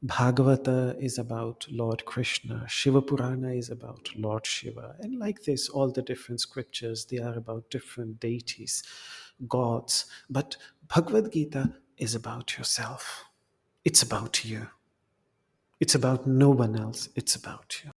Bhagavata is about Lord Krishna. Shiva Purana is about Lord Shiva. And like this, all the different scriptures, they are about different deities, gods. But Bhagavad Gita is about yourself. It's about you. It's about no one else. It's about you.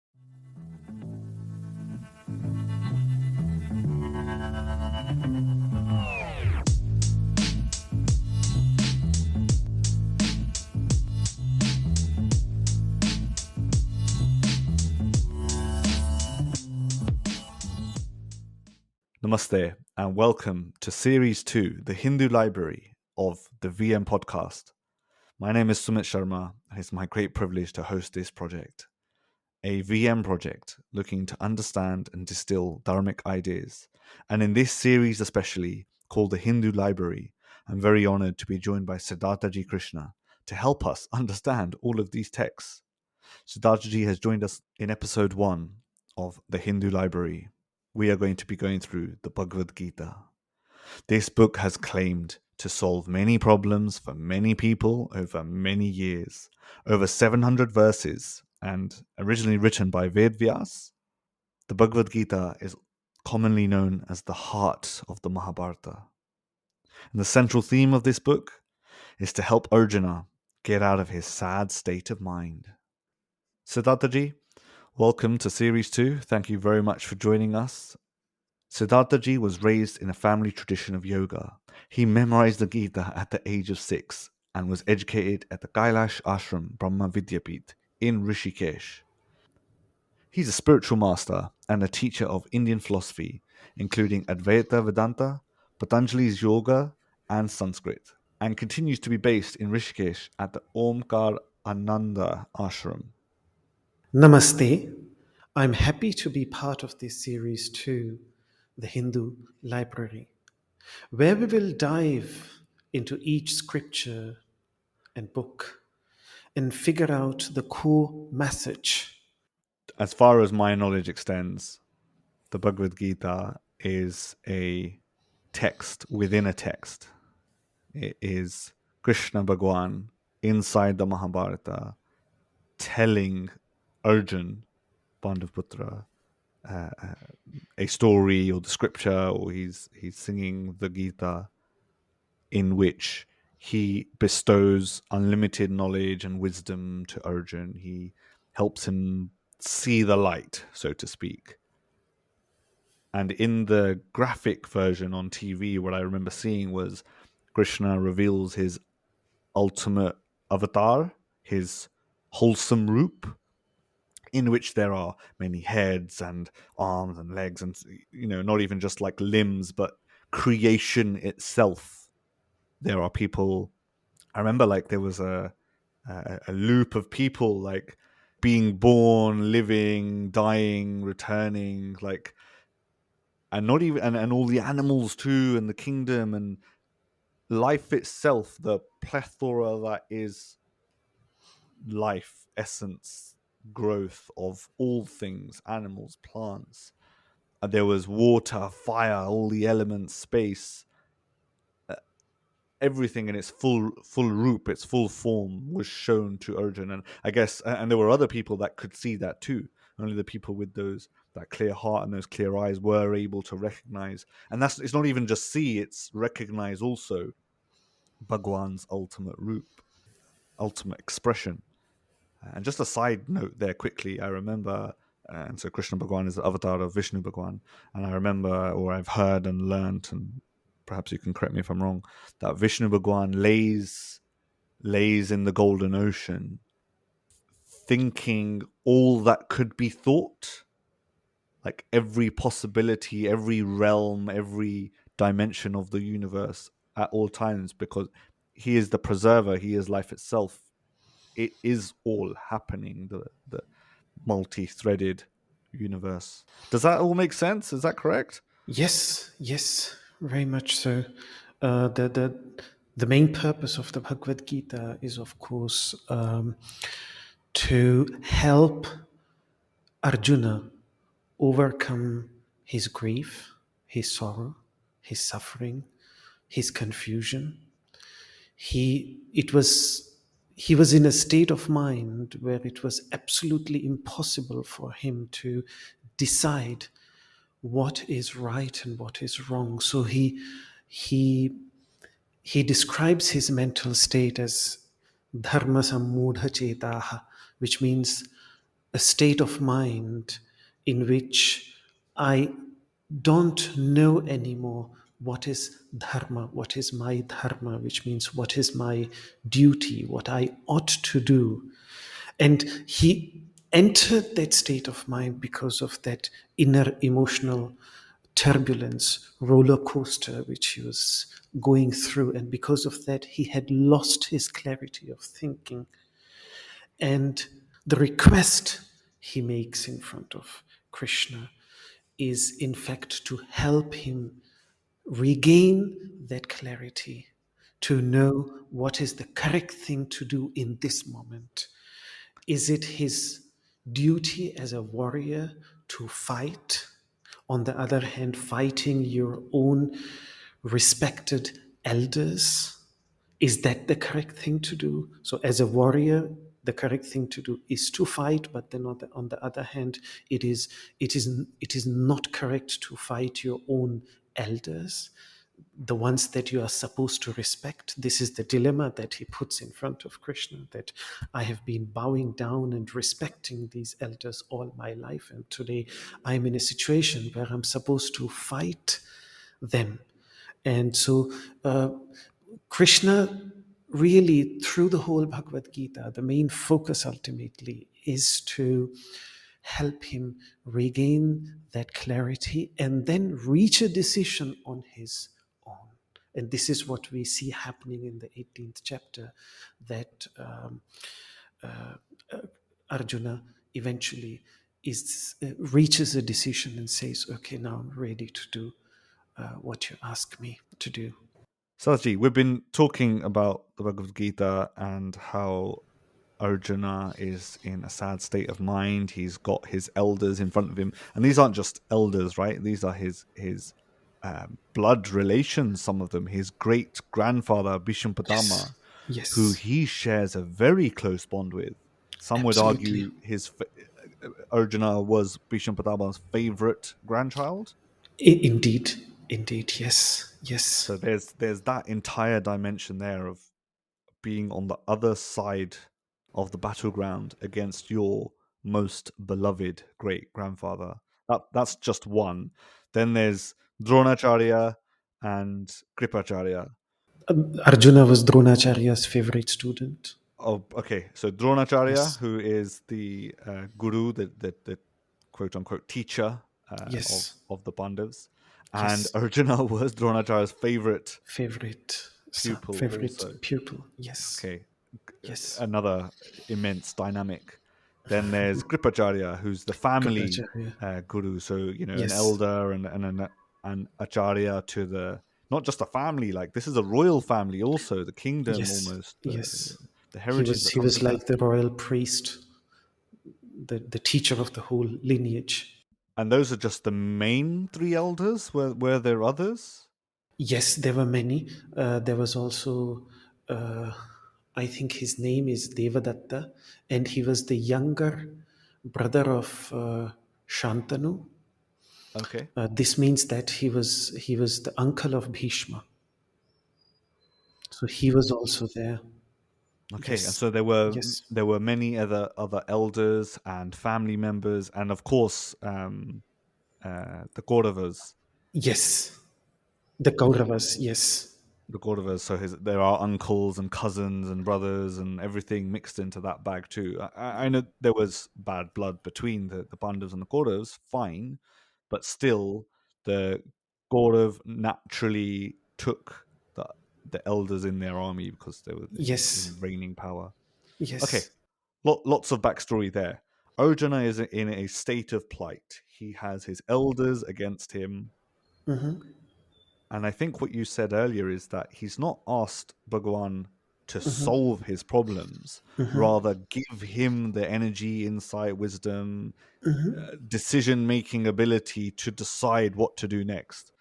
Namaste and welcome to Series 2, the Hindu Library of the VM podcast. My name is Sumit Sharma and it's my great privilege to host this project, a VM project looking to understand and distill dharmic ideas. And in this series especially, called the Hindu Library, I'm very honored to be joined by Siddhartha Ji Krishna to help us understand all of these texts. Siddhartha Ji has joined us in episode 1 of the Hindu Library. We are going to be going through the Bhagavad Gita. This book has claimed to solve many problems for many people over many years. Over 700 verses, and originally written by Ved Vyas, the Bhagavad Gita is commonly known as the heart of the Mahabharata. And the central theme of this book is to help Arjuna get out of his sad state of mind. Siddhartha Ji, welcome to Series 2. Thank you very much for joining us. Siddhartha Ji was raised in a family tradition of yoga. He memorized the Gita at the age of 6 and was educated at the Kailash Ashram Brahma Vidyapeeth in Rishikesh. He's a spiritual master and a teacher of Indian philosophy, including Advaita Vedanta, Patanjali's yoga, and Sanskrit, and continues to be based in Rishikesh at the Omkarananda Ashram. Namaste. I'm happy to be part of this series too, the Hindu Library, where we will dive into each scripture and book and figure out the core message. As far as my knowledge extends, the Bhagavad Gita is a text within a text. It is Krishna Bhagwan inside the Mahabharata telling Arjun, Pandaputra, a story or the scripture, or he's singing the Gita in which he bestows unlimited knowledge and wisdom to Arjun. He helps him see the light, so to speak. And in the graphic version on TV, what I remember seeing was Krishna reveals his ultimate avatar, his wholesome roop, in which there are many heads and arms and legs and, not even just like limbs, but creation itself. There are people. I remember like there was a loop of people like being born, living, dying, returning, like, and not even and all the animals too, and the kingdom and life itself, the plethora that is life, essence, growth of all things, animals, plants. There was water, fire, all the elements, space, everything in its full roop, its full form was shown to Arjun. And I guess, and there were other people that could see that too. Only the people with that clear heart and those clear eyes were able to recognize. And it's not even just see, it's recognize also Bhagwan's ultimate roop, ultimate expression. And just a side note there quickly, I remember, and so Krishna Bhagwan is the avatar of Vishnu Bhagwan, and I remember, or I've heard and learnt, and perhaps you can correct me if I'm wrong, that Vishnu Bhagwan lays in the golden ocean, thinking all that could be thought, like every possibility, every realm, every dimension of the universe at all times, because he is the preserver, he is life itself. It is all happening, the multi-threaded universe. Does that all make sense? Is that correct? Yes, very much so. The main purpose of the Bhagavad Gita is, of course, to help Arjuna overcome his grief, his sorrow, his suffering, his confusion. He he was in a state of mind where it was absolutely impossible for him to decide what is right and what is wrong. So he he describes his mental state as dharma sammudha chetaha, which means a state of mind in which I don't know anymore what is dharma, what is my dharma, which means what is my duty, what I ought to do. And he entered that state of mind because of that inner emotional turbulence, roller coaster, which he was going through. And because of that, he had lost his clarity of thinking. And the request he makes in front of Krishna is, in fact, to help him regain that clarity, to know what is the correct thing to do in this moment. Is it his duty as a warrior to fight? On the other hand, fighting your own respected elders? Is that the correct thing to do? So, as a warrior, the correct thing to do is to fight, but then on the other hand, it is not correct to fight your own elders, the ones that you are supposed to respect. This is the dilemma that he puts in front of Krishna, that I have been bowing down and respecting these elders all my life, and today I'm in a situation where I'm supposed to fight them. And so Krishna really, through the whole Bhagavad Gita, the main focus ultimately is to help him regain that clarity and then reach a decision on his own. And this is what we see happening in the 18th chapter, that Arjuna eventually reaches a decision and says, okay, now I'm ready to do what you ask me to do. Saji, we've been talking about the Bhagavad Gita and how Arjuna is in a sad state of mind. He's got his elders in front of him, and these aren't just elders, right? These are his blood relations. Some of them, his great grandfather Yes, Bhishampatama, who yes, he shares a very close bond with. Some would absolutely. argue Arjuna was Bhishampatama's favorite grandchild. Indeed, indeed, yes, So yes, there's that entire dimension there of being on the other side of the battleground against your most beloved great grandfather. That's just one. Then there's Dronacharya and Kripacharya. Arjuna was Dronacharya's favorite student. Oh, okay. So Dronacharya, Yes, who is the guru, the quote unquote teacher yes, of the Pandavas, and yes. Arjuna was Dronacharya's favorite Favorite son, pupil, favorite also. pupil. Yes, Okay, yes. another immense dynamic. Then there's Kripacharya, who's the family Kripacharya. guru. So an Yes, elder and an acharya to the not just a family. Like this is a royal family, also the kingdom, yes, almost yes. the heritage that He comes was with that. like the royal priest, the teacher of the whole lineage. And those are just the main three elders. Were there others? Yes, there were many. There was also, uh, I think his name is Devadatta, and he was the younger brother of Shantanu. Okay, This means that he was the uncle of Bhishma, so he was also there. okay. And Yes, so yes, there were many other elders and family members, and of course the Kauravas. yes. The Kauravas. Yes, The Gordovas, so there are uncles and cousins and brothers and everything mixed into that bag too. I know there was bad blood between the Pandavas and the Kauravas, fine, but still, the Gaurav naturally took the elders in their army because they were yes, in reigning power. Okay, yes. lots of backstory there. Arjuna is in a state of plight. He has his elders against him. Hmm. And I think what you said earlier is that he's not asked Bhagwan to solve his problems, rather give him the energy, insight, wisdom, decision making ability to decide what to do next.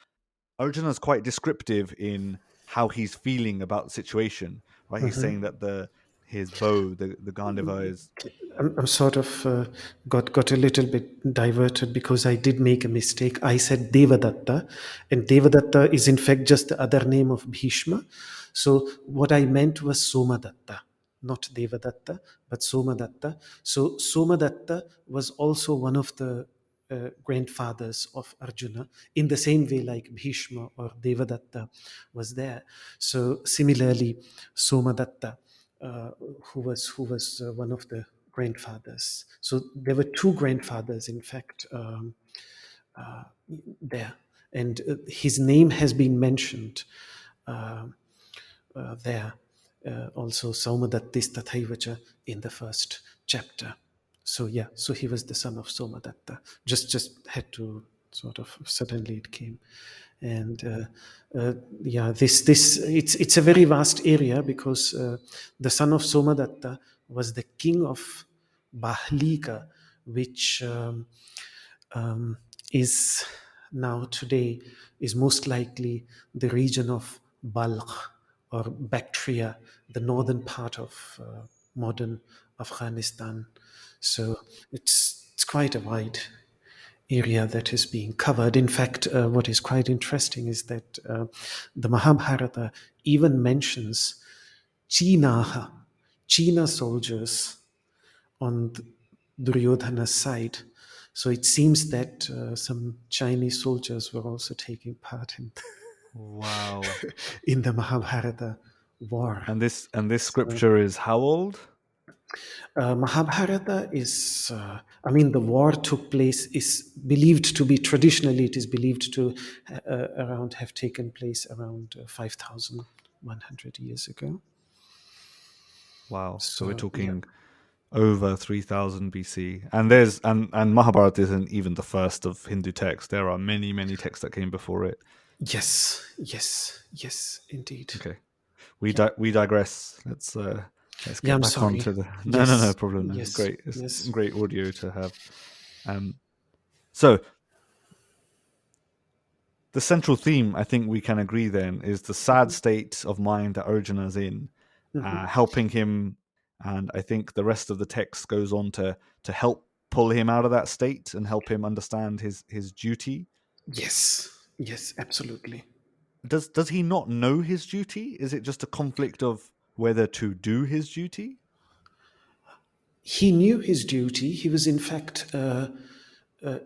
Arjuna is quite descriptive in how he's feeling about the situation, right? He's saying that his bow, the Gandiva is. I'm sort of got a little bit diverted because I did make a mistake. I said Devadatta, and Devadatta is in fact just the other name of Bhishma. So what I meant was Somadatta, not Devadatta, but Somadatta. So Somadatta was also one of the grandfathers of Arjuna, in the same way like Bhishma or Devadatta was there. So similarly, Somadatta, uh, who was one of the grandfathers. So there were two grandfathers, in fact, uh, there, and his name has been mentioned uh, there. Also, Saumadattis Tathaivacha in the first chapter. So yeah, so he was the son of Somadatta. Just had to sort of suddenly it came, and yeah, this it's a very vast area because the son of Somadatta was the king of Bahlika, which um, is now today is most likely the region of Balkh or Bactria, the northern part of modern Afghanistan. So it's quite a wide area that is being covered. In fact, what is quite interesting is that the Mahabharata even mentions Chinaha, China soldiers on Duryodhana's side. So it seems that some Chinese soldiers were also taking part in Wow. in the Mahabharata war. And this So, scripture is how old? Mahabharata is, I mean, the war took place, is believed to be, traditionally, it is believed to around have taken place around 5,100 years ago. Wow. So we're So, yeah. talking over 3000 BC. And there's and Mahabharata isn't even the first of Hindu texts. There are many, many texts that came before it. Yes, yes, yes, indeed. Okay. Yeah. We digress. Let's Yeah, get I'm back sorry. onto the no Yes, problem. No, yes, great. It's yes. great audio to have. Um, so the central theme, I think we can agree then, is the sad state of mind that Arjuna's in, Mhm. helping him, and I think the rest of the text goes on to help pull him out of that state and help him understand his duty. Yes, yes, absolutely. Does he not know his duty? Is it just a conflict of whether to do his duty? He knew his duty. He was, in fact,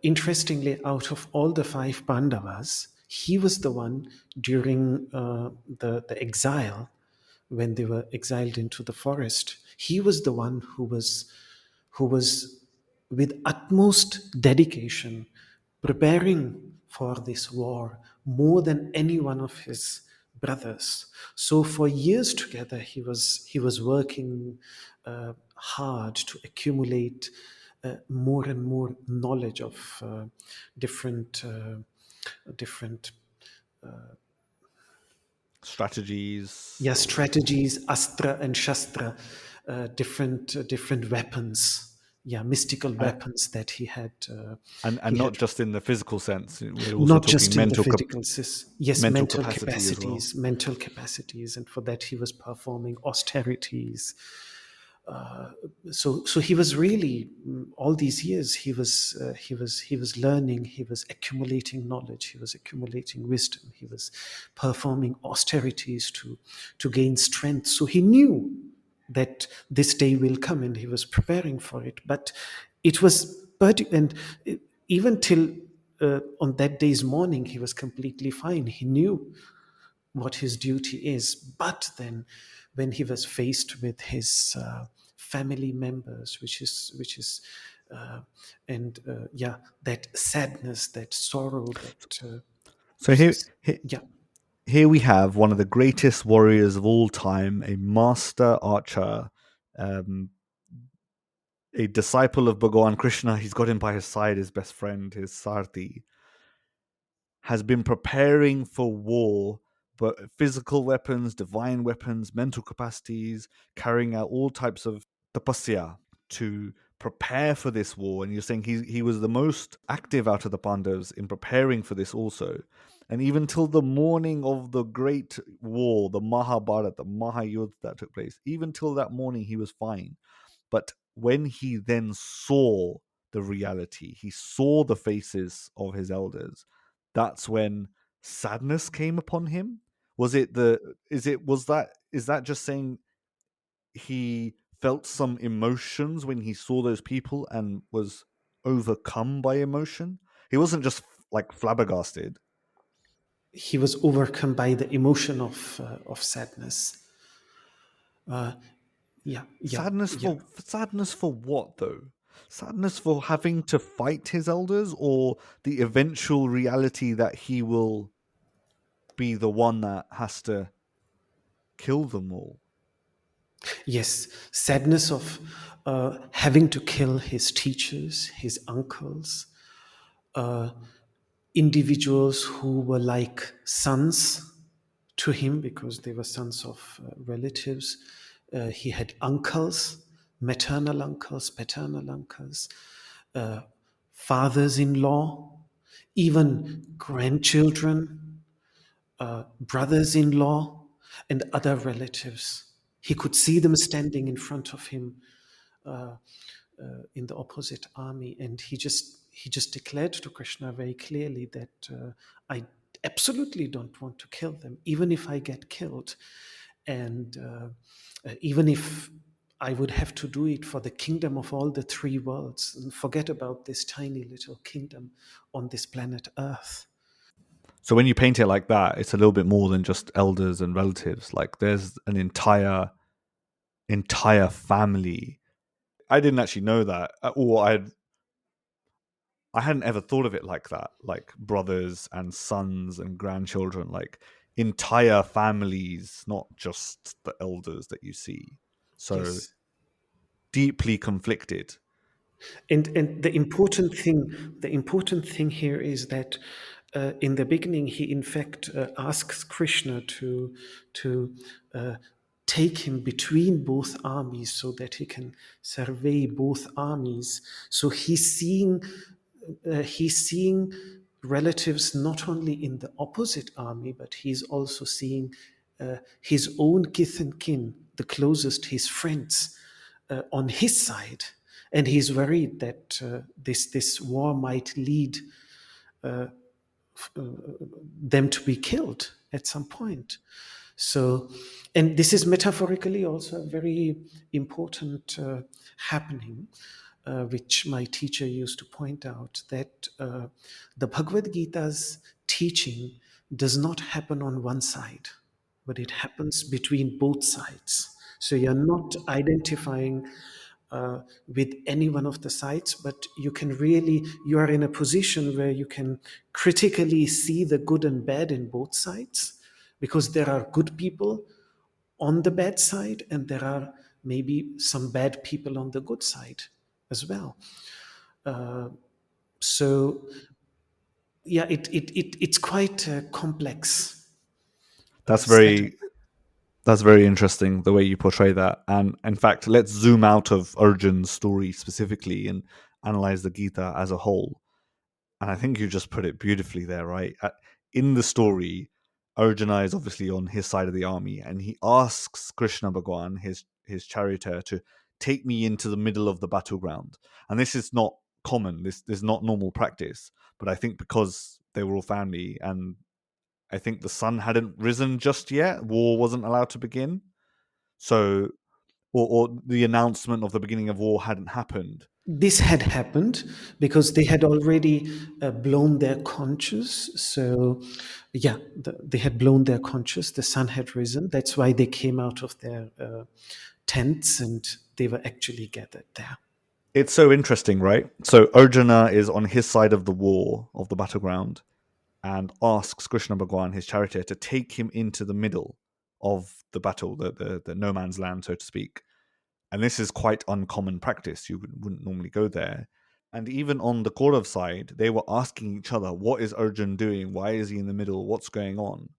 interestingly, out of all the five Pandavas, he was the one during the exile, when they were exiled into the forest. He was the one who was with utmost dedication preparing for this war more than any one of his brothers. So for years together, he was working hard to accumulate more and more knowledge of different Strategies yeah, or strategies, astra and shastra, different weapons, yeah, mystical uh, weapons that he had. and He not had just in the physical sense. We're also not talking just in the physical yes, mental capacity as well. mental capacities, and for that he was performing austerities. So he was really, all these years he was learning, he was accumulating knowledge, he was accumulating wisdom, he was performing austerities to gain strength. So he knew that this day will come, and he was preparing for it. But it was and even till on that day's morning, he was completely fine. He knew what his duty is. But then, when he was faced with his family members, uh, and yeah, that sadness, that sorrow, that So yeah, here we have one of the greatest warriors of all time, a master archer, um, a disciple of Bhagavan Krishna. He's got him by his side, his best friend, his Sarthi, has been preparing for war, but physical weapons, divine weapons, mental capacities, carrying out all types of tapasya to prepare for this war. And you're saying he was the most active out of the Pandavas in preparing for this also. And even till the morning of the great war, the Mahabharata, the Mahayuddha that took place, even till that morning, he was fine. But when he then saw the reality, he saw the faces of his elders, that's when sadness came upon him. Was it the is that just saying he felt some emotions when he saw those people and was overcome by emotion? He wasn't just like flabbergasted. He was overcome by the emotion of sadness. Yeah, yeah, yeah. Sadness for what though? Sadness for having to fight his elders, or the eventual reality that he will be the one that has to kill them all? Yes, sadness of having to kill his teachers, his uncles, uh, individuals who were like sons to him because they were sons of relatives. He had uncles, maternal uncles, paternal uncles, uh, fathers in law, even grandchildren, brothers in law, and other relatives. He could see them standing in front of him in the opposite army, and he just declared to Krishna very clearly that I absolutely don't want to kill them, even if I get killed, and even if I would have to do it for the kingdom of all the three worlds, and forget about this tiny little kingdom on this planet Earth. So when you paint it like that, it's a little bit more than just elders and relatives. Like there's an entire family. I didn't actually know that, or I hadn't ever thought of it like that. Like brothers and sons and grandchildren, like entire families, not just the elders that you see. So Yes. deeply conflicted. And the important thing here is that in the beginning he in fact asks Krishna to uh, take him between both armies so that he can survey both armies. So he's seeing relatives not only in the opposite army, but he's also seeing his own kith and kin, the closest, his friends, on his side, and he's worried that this war might lead them to be killed at some point. So, and this is metaphorically also a very important happening, which my teacher used to point out that the Bhagavad Gita's teaching does not happen on one side, but it happens between both sides. So you're not identifying with any one of the sides, but you are in a position where you can critically see the good and bad in both sides, because there are good people on the bad side and there are maybe some bad people on the good side as well. So yeah, it's quite complex That's setup. very that's very interesting the way you portray that. And in fact, let's zoom out of Arjun's story specifically and analyze the Gita as a whole. And I think you just put it beautifully there, right? In the story, Arjuna is obviously on his side of the army, and he asks Krishna Bhagwan, his charioteer, to take me into the middle of the battleground. And this is not common. This is not normal practice. But I think because they were all family, and I think the sun hadn't risen just yet, war wasn't allowed to begin. So, or the announcement of the beginning of war hadn't happened. This had happened because they had already blown their conches. So, yeah, they had blown their conches. The sun had risen. That's why they came out of their tents and they were actually gathered there. It's so interesting, right? So Arjuna is on his side of the war, of the battleground, and asks Krishna Bhagwan, his charioteer, to take him into the middle of the battle, the no man's land, so to speak. And this is quite uncommon practice. You wouldn't normally go there. And even on the Kaurav side, they were asking each other, what is Arjun doing? Why is he in the middle? What's going on?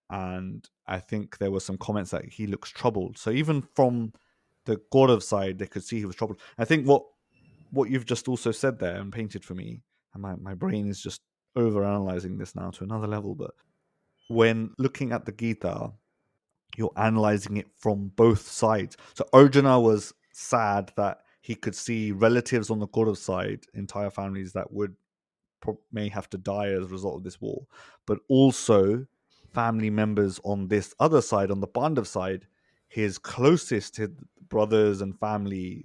And I think there were some comments that he looks troubled. So even from the Kaurav side, they could see he was troubled. I think what you've just also said there and painted for me, and my brain is just overanalyzing this now to another level, but when looking at the Gita, you're analyzing it from both sides. So Arjuna was sad that he could see relatives on the Kaurav side, entire families that may have to die as a result of this war, but also family members on this other side, on the Pandav side, his closest brothers and family,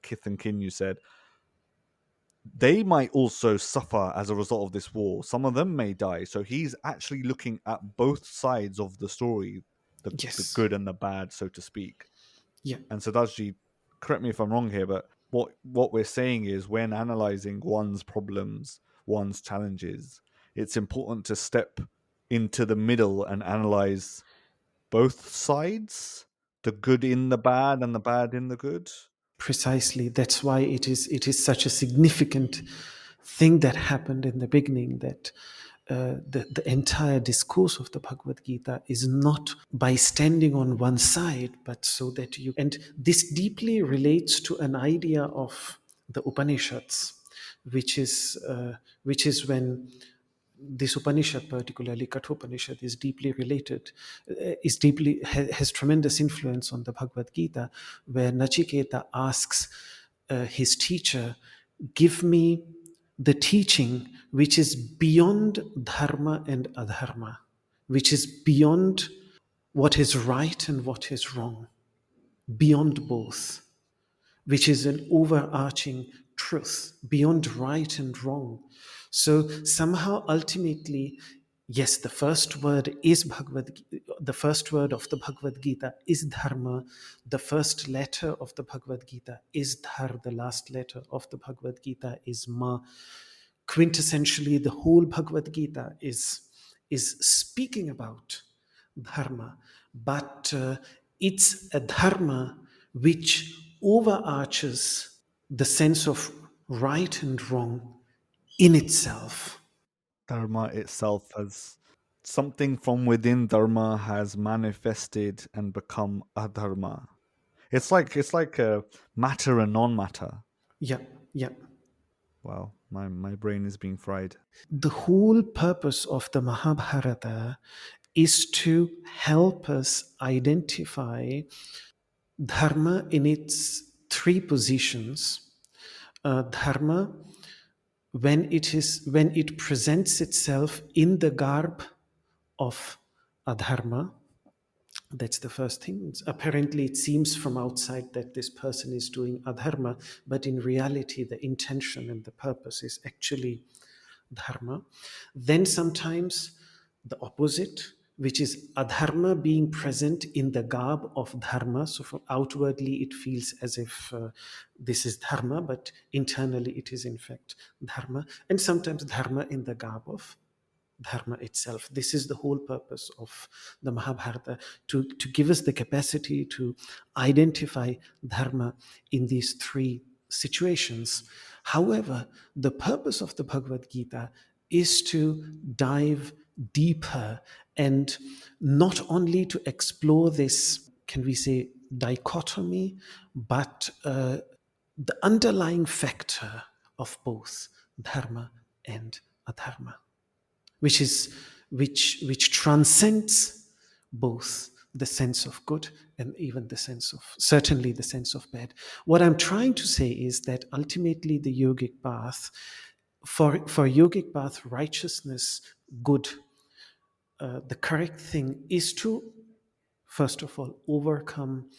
kith and kin, you said, they might also suffer as a result of this war. Some of them may die. So he's actually looking at both sides of the story, the Yes. good and the bad, so to speak. Yeah. And Siddharthji, correct me if I'm wrong here, but what we're saying is when analyzing one's problems, one's challenges, it's important to step into the middle and analyze both sides, the good in the bad and the bad in the good. Precisely. That's why it is such a significant thing that happened in the beginning, that the entire discourse of the Bhagavad Gita is not by standing on one side, but so that you, and this deeply relates to an idea of the Upanishads, which is when this Upanishad, particularly Kathopanishad, is deeply related, has tremendous influence on the Bhagavad Gita, where Nachiketa asks his teacher, "Give me the teaching which is beyond dharma and adharma, which is beyond what is right and what is wrong, beyond both, which is an overarching truth beyond right and wrong." So somehow, ultimately, yes, the first word is the first word of the Bhagavad Gita is dharma. The first letter of the Bhagavad Gita is dhar. The last letter of the Bhagavad Gita is ma. Quintessentially, the whole Bhagavad Gita is speaking about dharma, but it's a dharma which overarches the sense of right and wrong in itself. Dharma itself has something from within Dharma has manifested and become adharma. It's like a matter and non-matter. Yeah, yeah. Wow, my brain is being fried. The whole purpose of the Mahabharata is to help us identify dharma in its three positions. Dharma, when it presents itself in the garb of adharma. That's the first thing. Apparently, it seems from outside that this person is doing adharma, but in reality, the intention and the purpose is actually dharma. Then sometimes the opposite, which is adharma being present in the garb of dharma. So from outwardly, it feels as if this is dharma, but internally, it is in fact dharma. And sometimes dharma in the garb of dharma itself. This is the whole purpose of the Mahabharata, to give us the capacity to identify dharma in these three situations. However, the purpose of the Bhagavad Gita is to dive deeper, and not only to explore this, can we say, dichotomy, but the underlying factor of both dharma and adharma, which transcends both the sense of good and even the sense of, certainly, the sense of bad. What I'm trying to say is that ultimately the yogic path, for yogic path, righteousness, good, the correct thing is to, first of all, overcome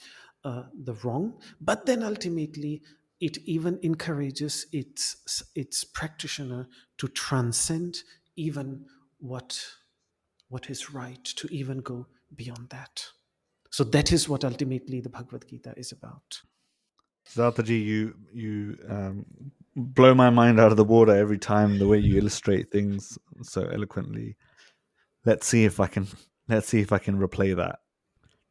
the wrong, but then ultimately it even encourages its practitioner to transcend even what is right, to even go beyond that. So that is what ultimately the Bhagavad Gita is about. Siddharthaji, you blow my mind out of the water every time the way you illustrate things so eloquently. Let's see if I can replay that.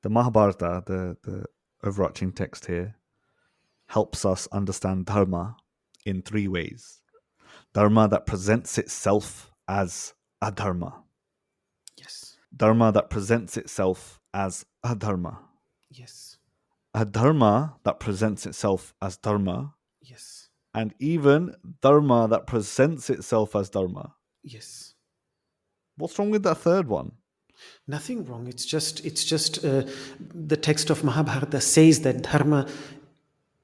The Mahabharata, the overarching text here, helps us understand dharma in three ways. Dharma that presents itself as adharma. Yes, Dharma that presents itself as adharma. yes, Adharma that presents itself as dharma. yes, And even dharma that presents itself as dharma. Yes. What's wrong with that third one? Nothing wrong. It's just the text of Mahabharata says that dharma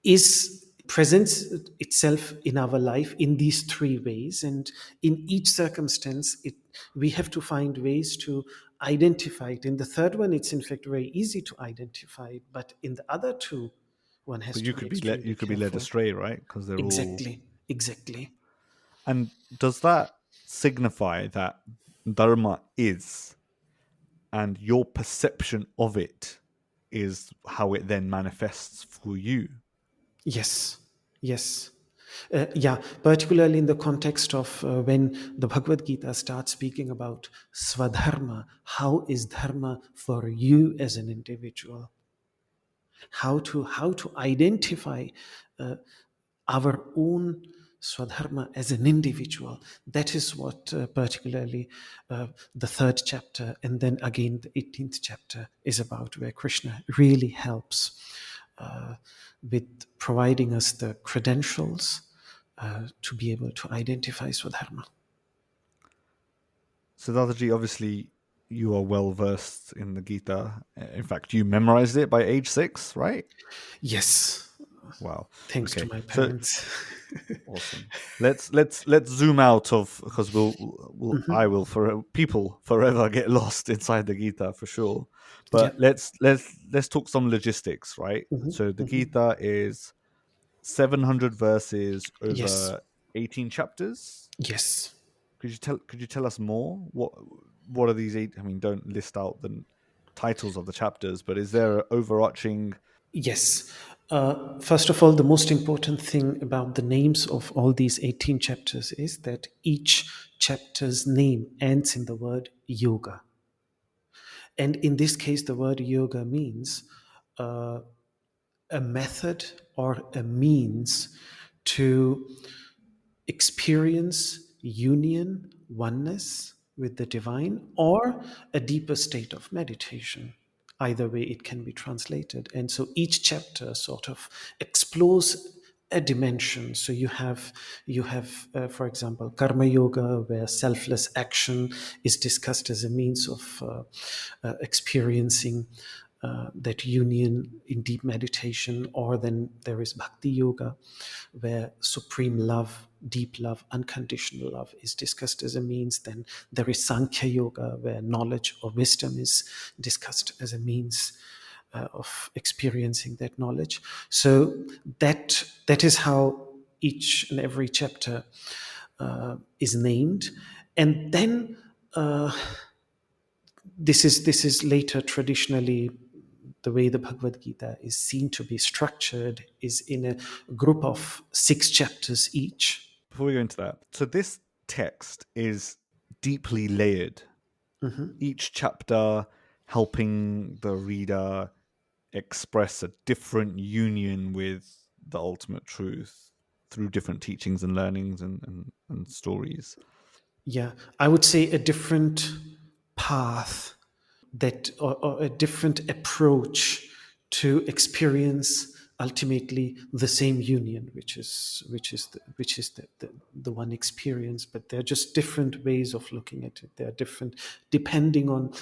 is presents itself in our life in these three ways, and in each circumstance we have to find ways to identify it. In the third one, it's in fact very easy to identify it, but in the other two, one has But to be extremely you could be led careful. astray, right? Because they're all. Exactly, exactly. And does that signify that dharma is, and your perception of it is how it then manifests for you? Yes, yes. Yeah, particularly in the context of when the Bhagavad Gita starts speaking about Swadharma, how is dharma for you as an individual? How to identify uh, our own Swadharma as an individual. That is what particularly the third chapter and then again the 18th chapter is about, where Krishna really helps uh, with providing us the credentials to be able to identify Swadharma. Siddhartha, obviously, you are well versed in the Gita. In fact, you memorized it by age 6, right? Yes, Wow. thanks to Okay. my So parents. awesome. Let's zoom out of, because I will for people forever get lost inside the Gita for sure. Yeah. But let's talk some logistics, right? So the Gita is 700 verses Yes. over 18 chapters. Yes. Could you tell us more? What are these eight? I mean, don't list out the titles of the chapters, but is there an overarching? Yes. First of all, the most important thing about the names of all these 18 chapters is that each chapter's name ends in the word yoga. And in this case, the word yoga means uh, a method or a means to experience union, oneness with the divine, or a deeper state of meditation. Either way, it can be translated. And so each chapter sort of explores a dimension. So you have, for example, karma yoga, where selfless action is discussed as a means of experiencing that union in deep meditation. Or then there is bhakti yoga, where supreme love, deep love, unconditional love is discussed as a means. Then there is Sankhya Yoga, where knowledge or wisdom is discussed as a means of experiencing that knowledge. So that is how each and every chapter is named. And then this is later traditionally the way the Bhagavad Gita is seen to be structured is in a group of 6 chapters each. Before we go into that, so this text is deeply layered. Each chapter helping the reader express a different union with the ultimate truth through different teachings and learnings and stories. Yeah, I would say a different path, that or a different approach to experience ultimately the same union, which is the one experience. But they're just different ways of looking at it. They're different depending on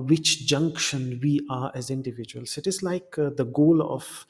which junction we are as individuals. It is like the goal of,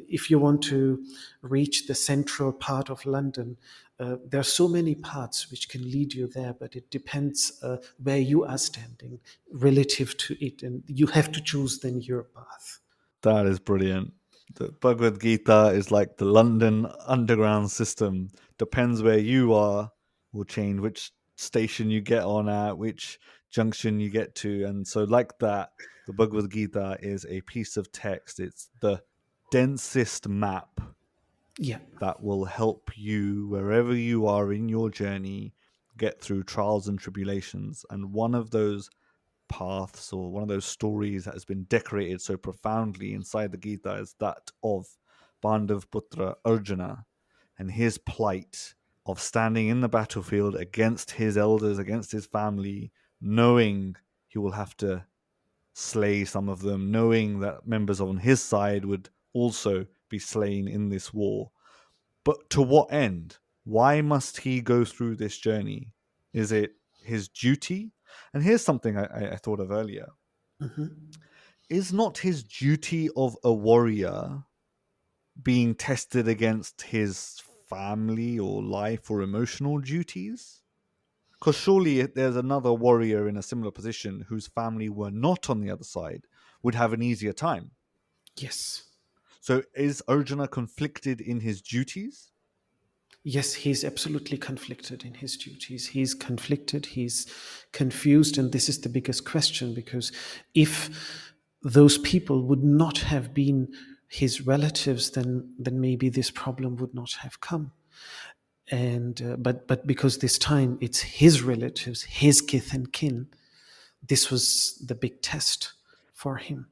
if you want to reach the central part of London, there are so many paths which can lead you there, but it depends where you are standing relative to it, and you have to choose then your path. That is brilliant. The Bhagavad Gita is like the London Underground system. Depends where you are, will change which station you get on at, which junction you get to. And so, like that, the Bhagavad Gita is a piece of text. It's the densest map Yeah, that will help you wherever you are in your journey get through trials and tribulations. And one of those paths, or one of those stories that has been decorated so profoundly inside the Gita, is that of Pandavaputra Arjuna and his plight of standing in the battlefield against his elders, against his family, knowing he will have to slay some of them, knowing that members on his side would also be slain in this war. But to what end? Why must he go through this journey? Is it his duty? And here's something I thought of earlier. Is not his duty of a warrior being tested against his family or life or emotional duties? Because surely there's another warrior in a similar position whose family were not on the other side would have an easier time. Yes. So is Arjuna conflicted in his duties? Yes, he's absolutely conflicted in his duties. He's conflicted, he's confused, and this is the biggest question, because if those people would not have been his relatives, then maybe this problem would not have come. And but because this time it's his relatives, his kith and kin, this was the big test for him.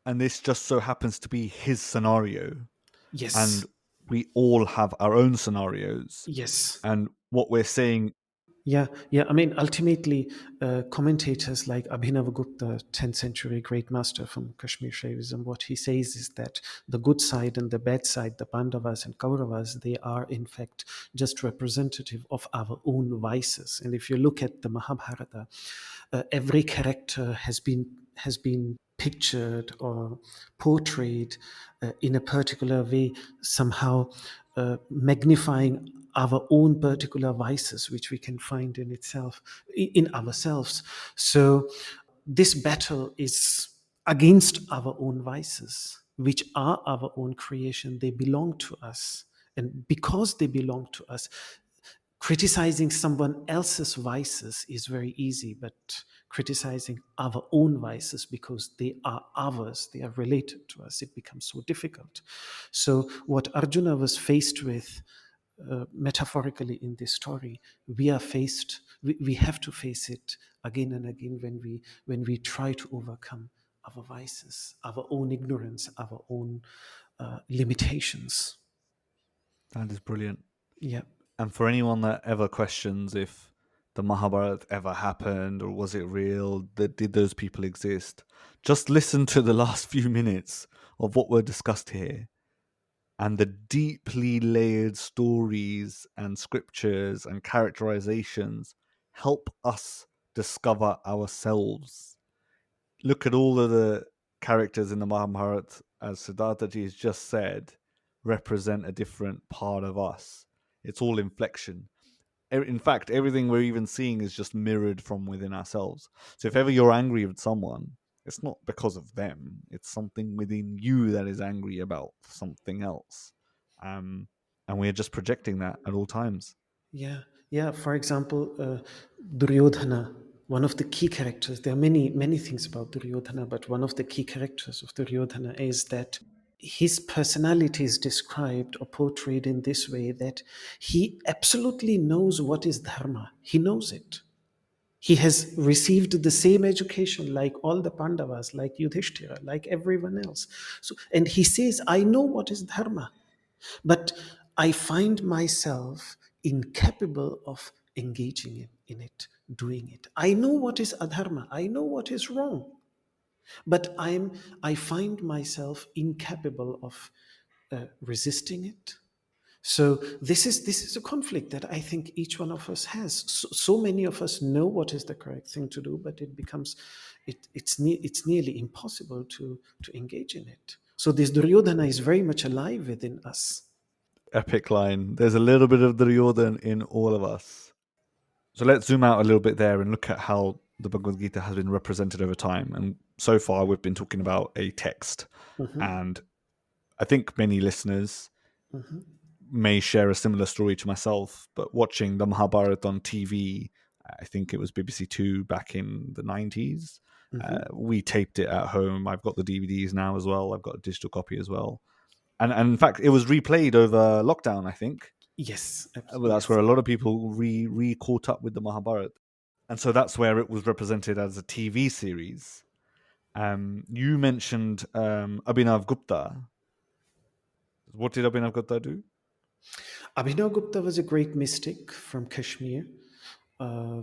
And this just so happens to be his scenario. And Yes, we all have our own scenarios. yes. And what we're saying, Yeah, yeah. I mean, ultimately, commentators like Abhinavagupta, 10th century great master from Kashmir Shaivism, what he says is that the good side and the bad side, the Pandavas and Kauravas, they are in fact just representative of our own vices. And if you look at the Mahabharata, every character has been pictured or portrayed in a particular way, somehow magnifying our own particular vices, which we can find in ourselves. So this battle is against our own vices, which are our own creation. They belong to us, and because they belong to us, criticizing someone else's vices is very easy, but criticizing our own vices because they are ours, they are related to us, it becomes so difficult. So what Arjuna was faced with, metaphorically in this story, we have to face it again and again when we try to overcome our vices, our own ignorance, our own limitations. that is brilliant. Yeah. And for anyone that ever questions if the Mahabharata ever happened or was it real, did those people exist, just listen to the last few minutes of what were discussed here and the deeply layered stories and scriptures and characterizations help us discover ourselves. Look at all of the characters in the Mahabharata, as Siddhartha ji has just said, represent a different part of us. It's all inflection. In fact, everything we're even seeing is just mirrored from within ourselves. So if ever you're angry with someone, it's not because of them. It's something within you that is angry about something else. And we're just projecting that at all times. Yeah, yeah. For example, Duryodhana, one of the key characters. There are many things about Duryodhana, but one of the key characters of Duryodhana is that his personality is described or portrayed in this way, that he absolutely knows what is dharma. He knows it. He has received the same education like all the Pandavas, like Yudhishthira, like everyone else. So, and he says, "I know what is dharma." But I find myself incapable of engaging in it, doing it. I know what is adharma, I know what is wrong, but I find myself incapable of resisting it. So this is a conflict that I think each one of us has. So many of us know what is the correct thing to do, but it becomes it's nearly impossible to engage in it. So this Duryodhana is very much alive within us. Epic line. There's a little bit of Duryodhan in all of us. So let's zoom out a little bit there and look at how the Bhagavad Gita has been represented over time. And so far, we've been talking about a text. And I think many listeners may share a similar story to myself, but watching the Mahabharata on TV, I think it was BBC Two back in the 90s. We taped it at home. I've got the DVDs now as well. I've got a digital copy as well. And in fact, it was replayed over lockdown, I think. Yes, Well, that's yes. where a lot of people re caught up with the Mahabharata. And so that's where it was represented as a TV series. You mentioned Abhinav Gupta. What did Abhinav Gupta do? Abhinav Gupta was a great mystic from Kashmir, uh,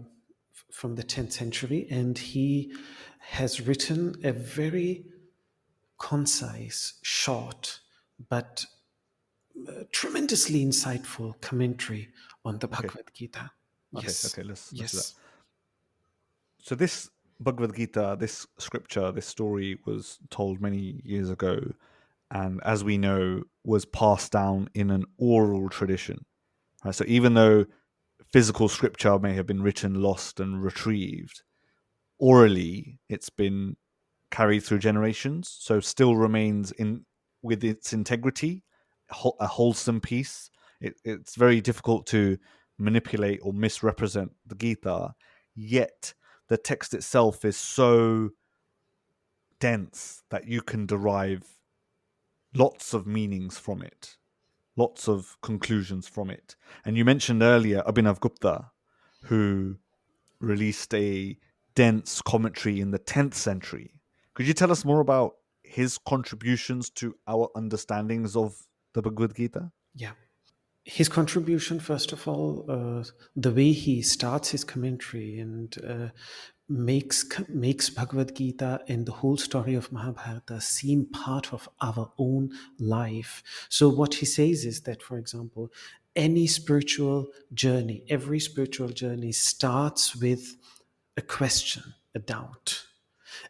from the 10th century, and he has written a very concise, short, but tremendously insightful commentary on the Okay. Bhagavad Gita. Yes. Okay, let's do that. Yes. So this Bhagavad Gita, this scripture, this story was told many years ago, and as we know, was passed down in an oral tradition. Right? So even though physical scripture may have been written, lost, and retrieved, orally it's been carried through generations, so still remains in with its integrity, a wholesome piece. It's very difficult to manipulate or misrepresent the Gita, yet the text itself is so dense that you can derive lots of meanings from it, lots of conclusions from it. And you mentioned earlier Abhinav Gupta, who released a dense commentary in the 10th century. Could you tell us more about his contributions to our understandings of the Bhagavad Gita? Yeah. His contribution, first of all, the way he starts his commentary and makes Bhagavad Gita and the whole story of Mahabharata seem part of our own life. So what he says is that, for example, any spiritual journey, every spiritual journey starts with a question, a doubt.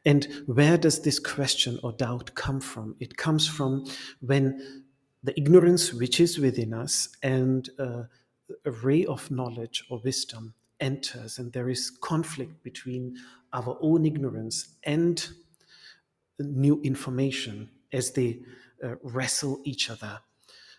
And where does this question or doubt come from? It comes from when the ignorance which is within us and a ray of knowledge or wisdom enters, and there is conflict between our own ignorance and new information as they wrestle each other.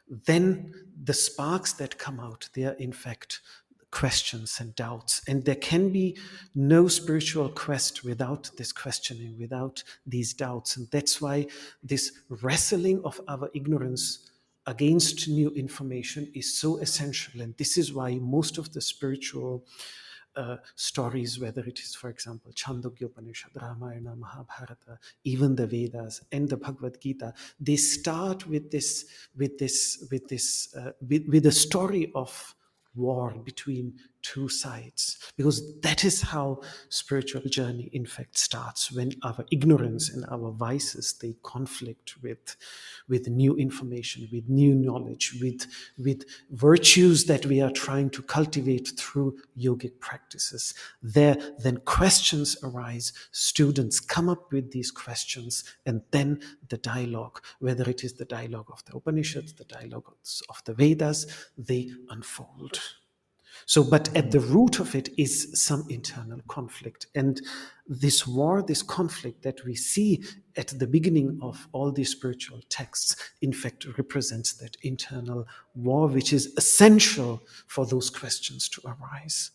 Then the sparks that come out, they are in fact questions and doubts. And there can be no spiritual quest without this questioning, without these doubts. And that's why this wrestling of our ignorance against new information is so essential. And this is why most of the spiritual stories, whether it is, for example, Chandogya Upanishad, Ramayana, Mahabharata, even the Vedas and the Bhagavad Gita, they start with with a story of war between two sides, because that is how spiritual journey in fact starts, when our ignorance and our vices, they conflict with new information, with new knowledge, with virtues that we are trying to cultivate through yogic practices. There then questions arise, students come up with these questions, and then the dialogue, whether it is the dialogue of the Upanishads, the dialogues of the Vedas, they unfold. So, but at the root of it is some internal conflict. And this war, this conflict that we see at the beginning of all these spiritual texts, in fact, represents that internal war, which is essential for those questions to arise.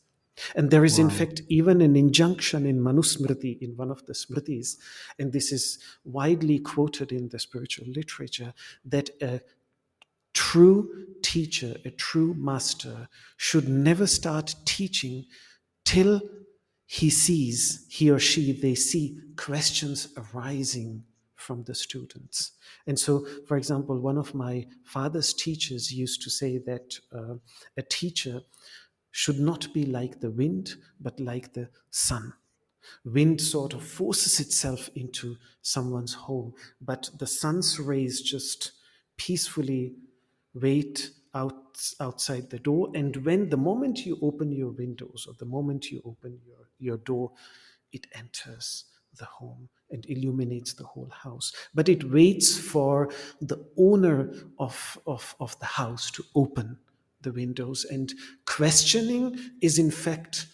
And there is, in Wow. fact, even an injunction in Manusmriti, in one of the Smritis, and this is widely quoted in the spiritual literature, that a true teacher, a true master, should never start teaching till he or she, they see questions arising from the students. And so, for example, one of my father's teachers used to say that a teacher should not be like the wind, but like the sun. Wind sort of forces itself into someone's home, but the sun's rays just peacefully wait outside the door. And when the moment you open your windows or the moment you open your door, it enters the home and illuminates the whole house. But it waits for the owner of the house to open the windows. And questioning is, in fact,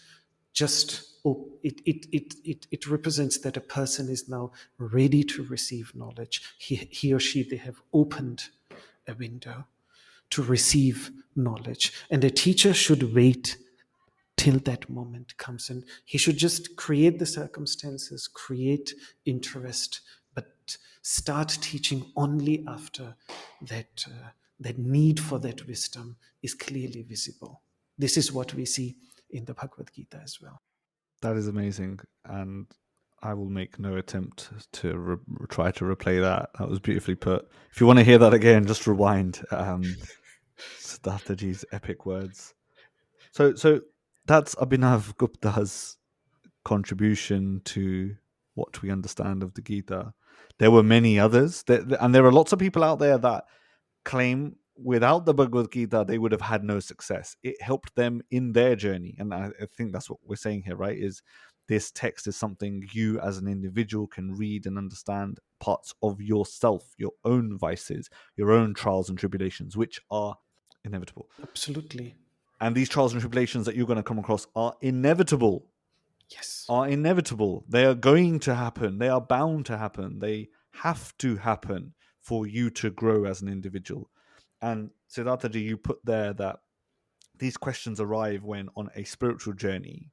just it represents that a person is now ready to receive knowledge. He or she, they have opened a window to receive knowledge. And a teacher should wait till that moment comes, and he should just create the circumstances, create interest, but start teaching only after that need for that wisdom is clearly visible. This is what we see in the Bhagavad Gita as well. That is amazing. And I will make no attempt to try to replay that. That was beautifully put. If you want to hear that again, just rewind. Siddharthaji's epic words. So that's Abhinav Gupta's contribution to what we understand of the Gita. There were many others, and there are lots of people out there that claim without the Bhagavad Gita, they would have had no success. It helped them in their journey. And I think that's what we're saying here, right? Is this text is something you as an individual can read and understand parts of yourself, your own vices, your own trials and tribulations, which are inevitable. Absolutely. And these trials and tribulations that you're going to come across are inevitable. Yes. Are inevitable. They are going to happen. They are bound to happen. They have to happen for you to grow as an individual. And Siddhartha, you put there that these questions arrive when on a spiritual journey.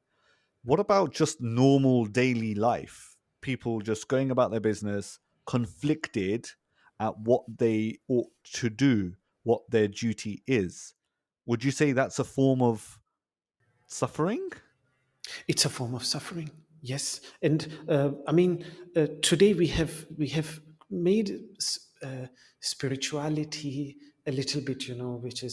What about just normal daily life? People just going about their business, conflicted at what they ought to do, what their duty is. Would you say that's a form of suffering? It's a form of suffering. Yes, and I mean, today we have made spirituality a little bit, which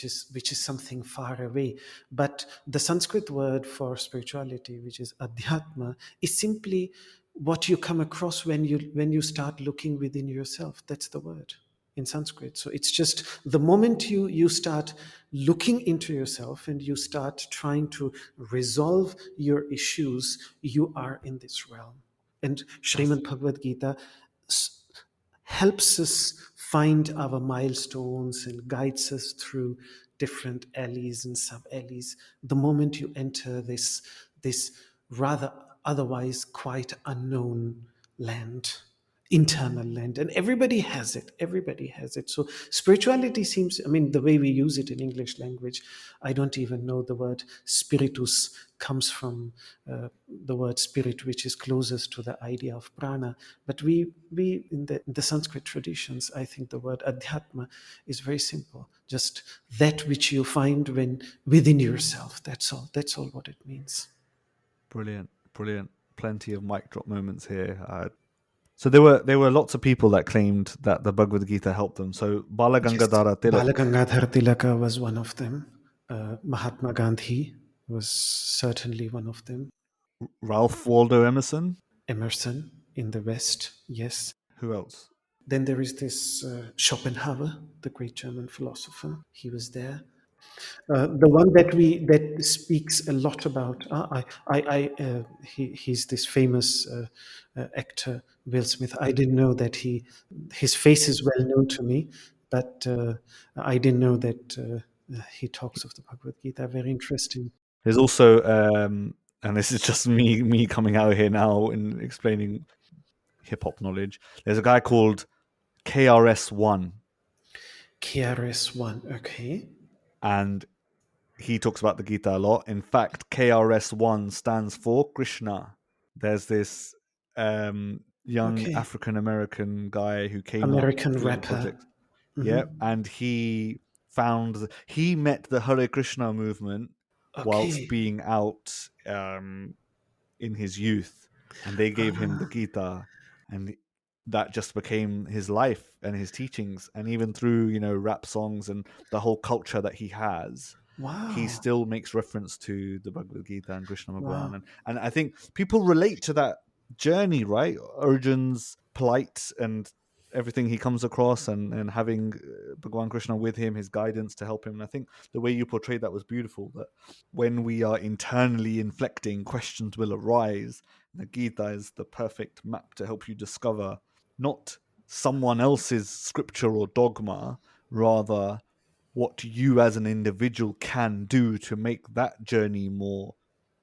is something far away. But the Sanskrit word for spirituality, which is adhyatma, is simply what you come across when you start looking within yourself. That's the word in Sanskrit. So it's just the moment you start looking into yourself and you start trying to resolve your issues, you are in this realm. And That's Srimad Bhagavad Gita s- helps us find our milestones and guides us through different alleys and sub alleys. The moment you enter this rather otherwise quite unknown land, internal land, and everybody has it. So spirituality seems, I mean, the way we use it in English language, I don't even know the word spiritus comes from the word spirit, which is closest to the idea of prana. But we in the Sanskrit traditions, I think the word adhyatma is very simple, just that which you find when within yourself. That's all what it means. brilliant, brilliant. Plenty of mic drop moments here. So there were lots of people that claimed that the Bhagavad Gita helped them. So Bala Yes, Gangadhara Tilak, Balagangadhar Tilaka was one of them. Mahatma Gandhi was certainly one of them. Ralph Waldo Emerson. Emerson in the West, yes. Who else? Then there is this Schopenhauer, the great German philosopher. He was there. The one that speaks a lot about. He's this famous actor, Will Smith. I didn't know that his face is well known to me, but I didn't know that he talks of the Bhagavad Gita. Very interesting. There's also, and this is just me coming out here now and explaining hip hop knowledge. There's a guy called KRS-One, KRS-One. Okay. and he talks about the Gita a lot. In fact, KRS-One stands for Krishna. There's this young Okay. African American guy who came up American doing rapper. projects. Hmm. Yeah, and he met the Hare Krishna movement whilst Okay. being out in his youth, and they gave him the Gita, and that just became his life and his teachings. And even through rap songs and the whole culture that he has, he Wow. still makes reference to the Bhagavad Gita and Krishna Bhagwan. Wow. And I think people relate to that journey, right? Arjun's plight and everything he comes across, and having Bhagwan Krishna with him, his guidance to help him. And I think the way you portrayed that was beautiful, that when we are internally inflecting, questions will arise. The Gita is the perfect map to help you discover not someone else's scripture or dogma, rather what you as an individual can do to make that journey more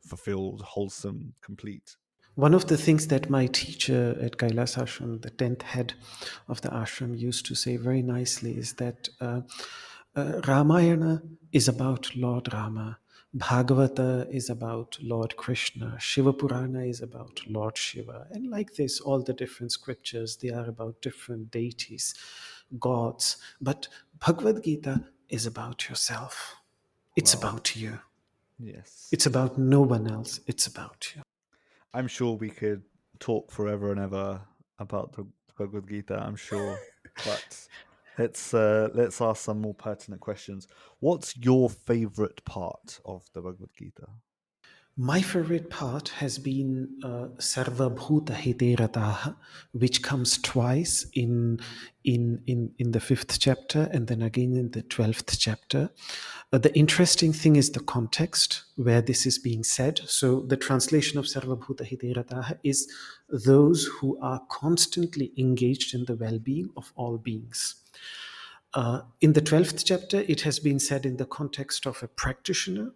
fulfilled, wholesome, complete. One of the things that my teacher at Kailash Ashram, the 10th head of the ashram, used to say very nicely is that Ramayana is about Lord Rama, Bhagavata is about Lord Krishna, Shiva Purana is about Lord Shiva. And like this, all the different scriptures, they are about different deities, gods. But Bhagavad Gita is about yourself. It's Wow. about you. Yes. It's about no one else. It's about you. I'm sure we could talk forever and ever about the Bhagavad Gita, I'm sure. But let's ask some more pertinent questions. What's your favorite part of the Bhagavad Gita? My favorite part has been Sarva Bhuta Hite Rataha, which comes twice in the fifth chapter and then again in the 12th chapter. The interesting thing is the context where this is being said. So the translation of Sarva Bhuta Hite Rataha is those who are constantly engaged in the well-being of all beings. In the 12th chapter, it has been said in the context of a practitioner,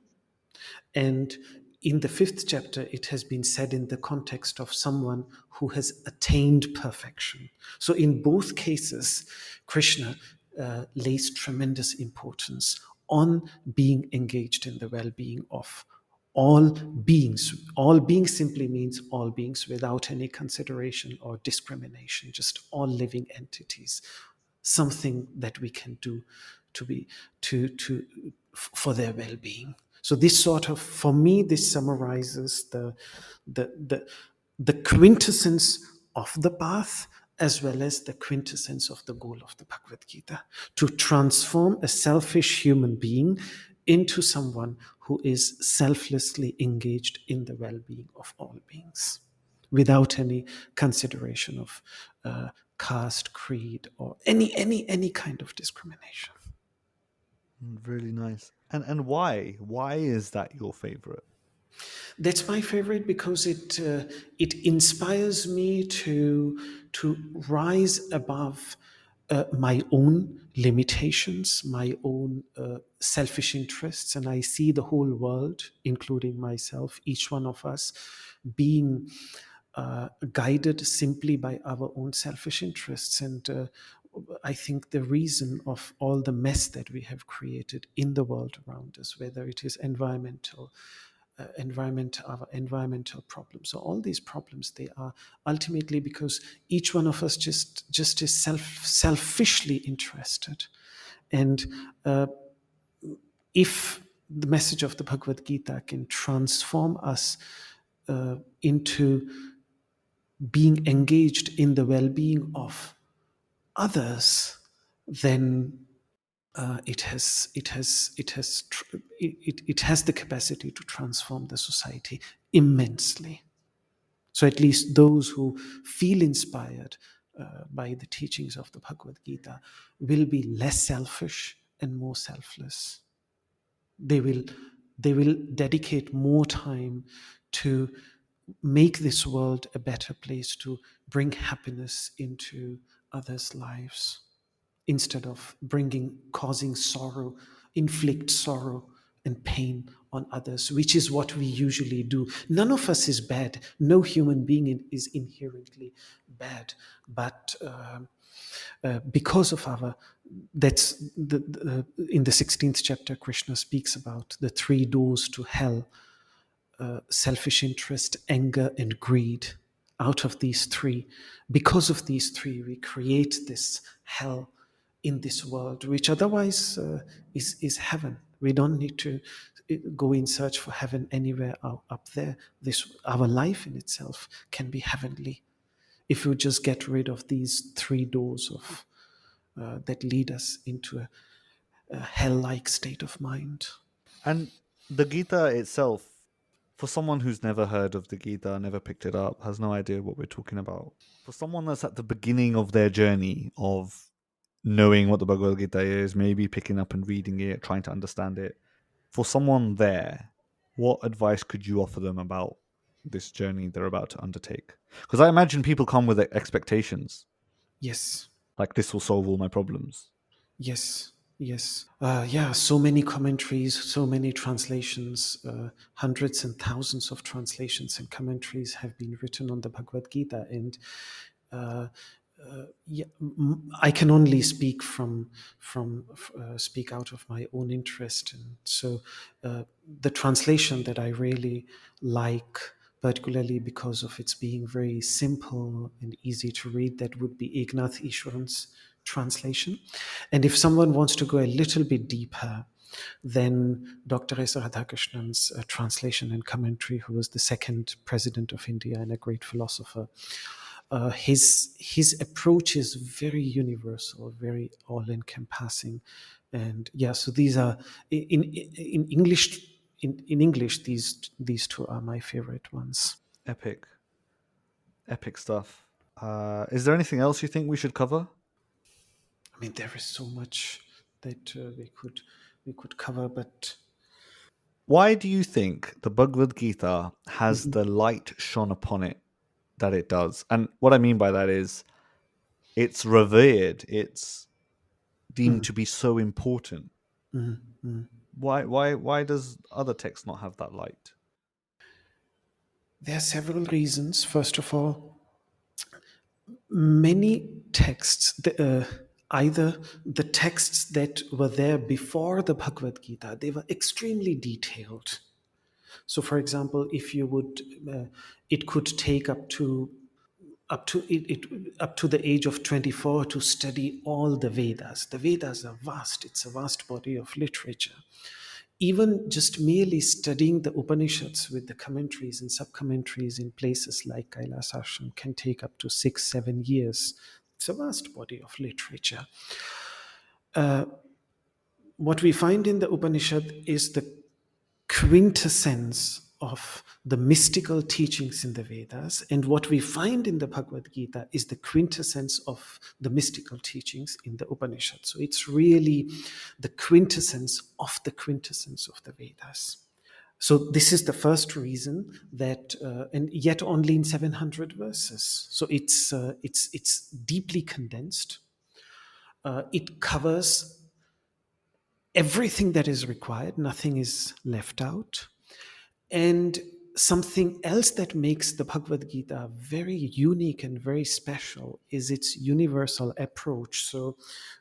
and in the fifth chapter, it has been said in the context of someone who has attained perfection. So, in both cases, Krishna lays tremendous importance on being engaged in the well being of all beings. All beings simply means all beings without any consideration or discrimination, just all living entities. Something that we can do to be for their well-being. So this sort of, for me, this summarizes the the the quintessence of the path as well as the quintessence of the goal of the Bhagavad Gita, to transform a selfish human being into someone who is selflessly engaged in the well-being of all beings without any consideration of caste, creed, or any kind of discrimination. Really nice. And why? Why is that your favorite? That's my favorite because it inspires me to rise above my own limitations, my own selfish interests, and I see the whole world, including myself, each one of us, being guided simply by our own selfish interests. And I think the reason of all the mess that we have created in the world around us, whether it is environmental problems, so all these problems, they are ultimately because each one of us just is selfishly interested. And if the message of the Bhagavad Gita can transform us into being engaged in the well-being of others, then it has the capacity to transform the society immensely. So at least those who feel inspired by the teachings of the Bhagavad Gita will be less selfish and more selfless. They will dedicate more time to make this world a better place, to bring happiness into others' lives, instead of causing sorrow, inflict sorrow and pain on others, which is what we usually do. None of us is bad. No human being is inherently bad, but because of our, that's in the 16th chapter, Krishna speaks about the three doors to hell: selfish interest, anger, and greed. Out of these three, because of these three, we create this hell in this world, which otherwise is heaven. We don't need to go in search for heaven anywhere up there. Our life in itself can be heavenly if we just get rid of these three doors of that lead us into a hell-like state of mind. And the Gita itself, for someone who's never heard of the Gita, never picked it up, has no idea what we're talking about, for someone that's at the beginning of their journey of knowing what the Bhagavad Gita is, maybe picking up and reading it, trying to understand it, for someone there, what advice could you offer them about this journey they're about to undertake? Because I imagine people come with expectations, Yes. like this will solve all my problems. Yes, yes. Yeah, so many commentaries, so many translations, hundreds and thousands of translations and commentaries have been written on the Bhagavad Gita. And yeah, I can only speak speak out of my own interest. And so the translation that I really like, particularly because of its being very simple and easy to read, that would be Eknath Ishwaran's translation. And if someone wants to go a little bit deeper, then Dr. S. Radhakrishnan's translation and commentary, who was the second president of India and a great philosopher, his approach is very universal, very all-encompassing. And yeah, so these are in in English, these two are my favorite ones. Epic stuff. Is there anything else you think we should cover? I mean, there is so much that we could cover, but Why do you think the Bhagavad Gita has the light shone upon it that it does? And what I mean by that is it's revered, it's deemed to be so important. Why does other texts not have that light? there are several reasons. First of all, many texts, either the texts that were there before the Bhagavad Gita, they were extremely detailed. So, for example, if you would, it could take up to the age of 24 to study all the Vedas. The Vedas are vast; it's a vast body of literature. Even just merely studying the Upanishads with the commentaries and sub-commentaries in places like Kailash Ashram can take up to 6-7 years. It's a vast body of literature. What we find in the Upanishad is the quintessence of the mystical teachings in the Vedas, and what we find in the Bhagavad Gita is the quintessence of the mystical teachings in the Upanishad. So it's really the quintessence of the Vedas. So this is the first reason that, and yet only in 700 verses. So it's deeply condensed. It covers everything that is required, nothing is left out. And something else that makes the Bhagavad Gita very unique and very special is its universal approach. So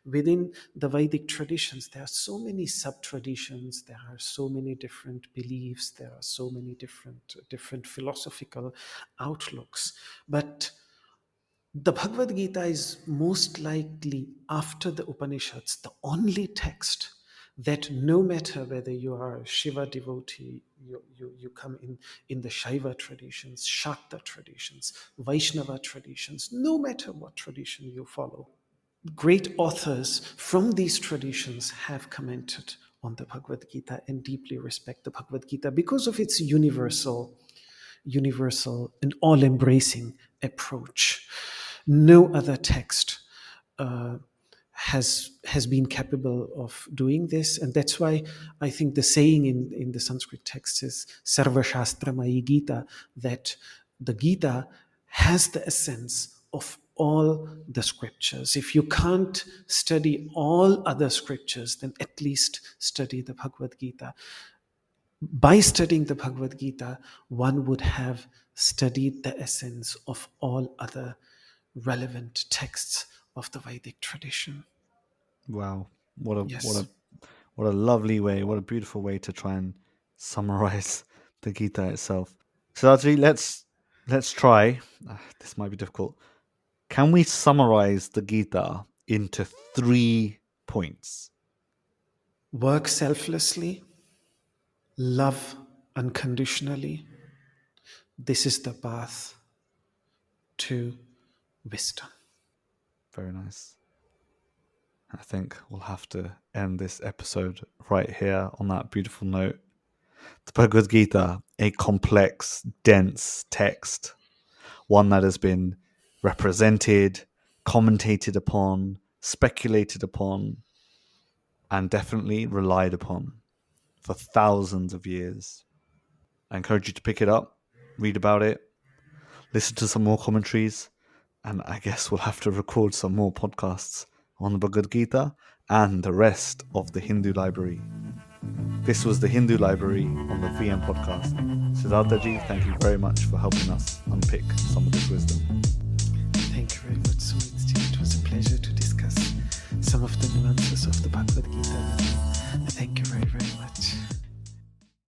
within the Vedic traditions, there are so many sub-traditions, there are so many different beliefs, there are so many different philosophical outlooks. But the Bhagavad Gita is most likely, after the Upanishads, the only text that no matter whether you are a Shiva devotee, you come in the Shaiva traditions, Shakta traditions, Vaishnava traditions, no matter what tradition you follow, great authors from these traditions have commented on the Bhagavad Gita and deeply respect the Bhagavad Gita because of its universal and all-embracing approach. No other text has been capable of doing this, and that's why I think the saying in the Sanskrit text is Sarva Shastramayi Gita, that the Gita has the essence of all the scriptures. If you can't study all other scriptures, then at least study the Bhagavad Gita. By studying the Bhagavad Gita, one would have studied the essence of all other relevant texts of the Vedic tradition. Wow, what a Yes. lovely way, what a beautiful way to try and summarize the Gita itself. Siddhartha, let's try. This might be difficult. Can we summarize the Gita into 3 points? Work selflessly, love unconditionally. This is the path to wisdom. Very nice. I think we'll have to end this episode right here on that beautiful note. The Bhagavad Gita, a complex, dense text, one that has been represented, commentated upon, speculated upon, and definitely relied upon for thousands of years. I encourage you to pick it up, read about it, listen to some more commentaries, and I guess we'll have to record some more podcasts on the Bhagavad Gita and the rest of the Hindu library. This was the Hindu Library on the VM podcast. Siddhartha ji, thank you very much for helping us unpick some of this wisdom. Thank you very much, Sumit. It was a pleasure to discuss some of the nuances of the Bhagavad Gita. Thank you very, very much.